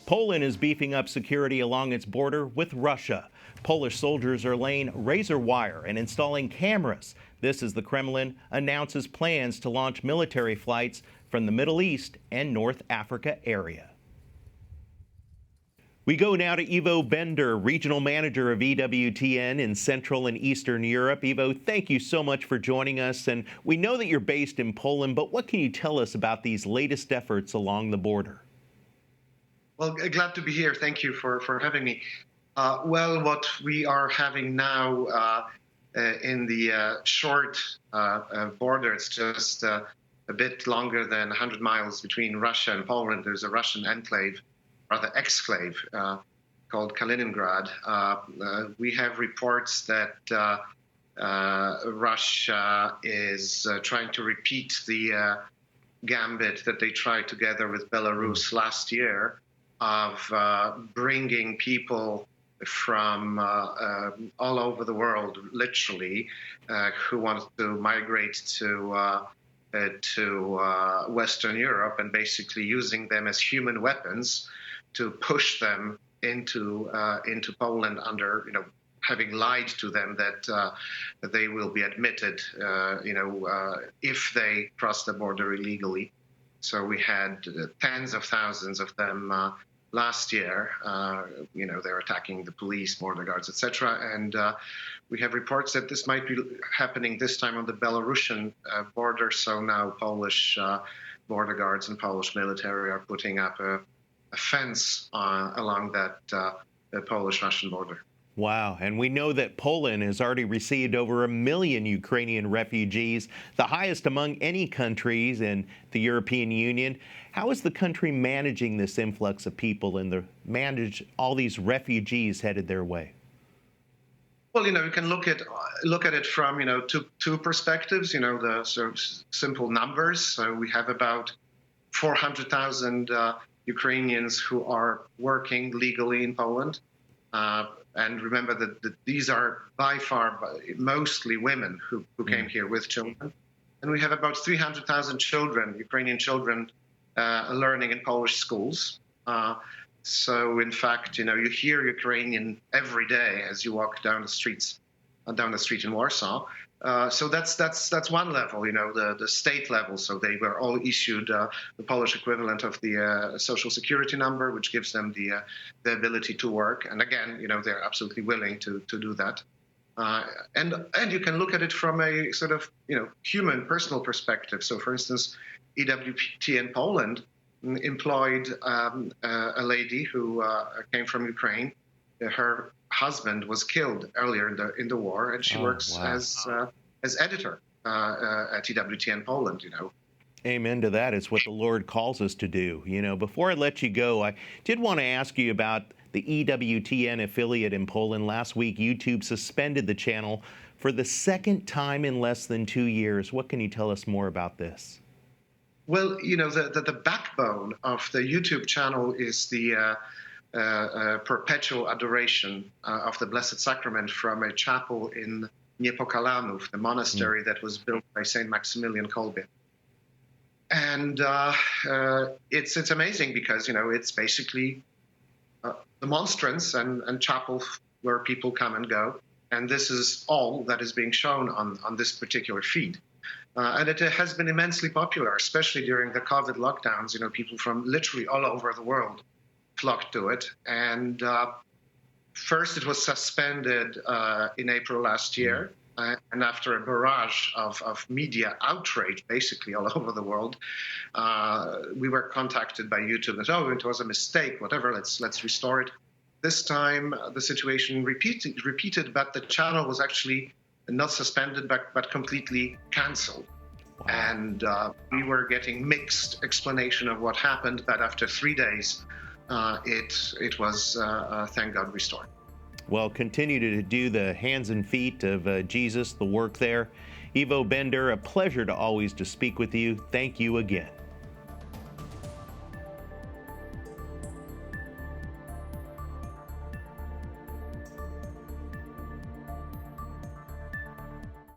Poland is beefing up security along its border with Russia. Polish soldiers are laying razor wire and installing cameras. This as the Kremlin announces plans to launch military flights from the Middle East and North Africa area. We go now to Ivo Bender, Regional Manager of EWTN in Central and Eastern Europe. Ivo, thank you so much for joining us. And we know that you're based in Poland, but what can you tell us about these latest efforts along the border? Well, glad to be here. Thank you for having me. Well, what we are having now in the short border, it's just a bit longer than 100 miles between Russia and Poland. There's a Russian enclave, rather exclave, called Kaliningrad. We have reports that Russia is trying to repeat the gambit that they tried together with Belarus last year of bringing people from all over the world, literally, who want to migrate to Western Europe, and basically using them as human weapons to push them into Poland under, having lied to them that they will be admitted, if they cross the border illegally. So we had tens of thousands of them last year. They're attacking the police, border guards, etc. And we have reports that this might be happening this time on the Belarusian border. So now Polish border guards and Polish military are putting up a fence along that the Polish-Russian border. Wow. And we know that Poland has already received over 1 million Ukrainian refugees, the highest among any countries in the European Union. How is the country managing this influx of people and manage all these refugees headed their way? Well, you can look at it from, two perspectives, the sort of simple numbers. So we have about 400,000 Ukrainians who are working legally in Poland. And remember that these are by far mostly women who came here with children. And we have about 300,000 children, Ukrainian children, learning in Polish schools. So in fact, you hear Ukrainian every day as you walk down the street in Warsaw. So that's one level, the state level. So they were all issued the Polish equivalent of the social security number, which gives them the ability to work. And again, they're absolutely willing to do that. And you can look at it from a sort of, human, personal perspective. So for instance, EWTN Poland employed a lady who came from Ukraine. Her husband was killed earlier in the war, and she works as editor at EWTN Poland. Amen to that. It's what the Lord calls us to do. Before I let you go, I did want to ask you about the EWTN affiliate in Poland. Last week, YouTube suspended the channel for the second time in less than 2 years. What can you tell us more about this? Well, the backbone of the YouTube channel is the perpetual adoration of the Blessed Sacrament from a chapel in Niepokalanów, the monastery that was built by Saint Maximilian Kolbe. And it's amazing because, it's basically the monstrance and chapel where people come and go. And this is all that is being shown on this particular feed. And it has been immensely popular, especially during the COVID lockdowns. People from literally all over the world flocked to it. And first it was suspended in April last year. And after a barrage of media outrage, basically all over the world, we were contacted by YouTube and said, it was a mistake, whatever, let's restore it. This time the situation repeated, but the channel was actually not suspended, but completely canceled. Wow. And we were getting mixed explanation of what happened, but after 3 days, it was, thank God, restored. Well, continue to do the hands and feet of Jesus, the work there. Ivo Bender, a pleasure to always speak with you. Thank you again.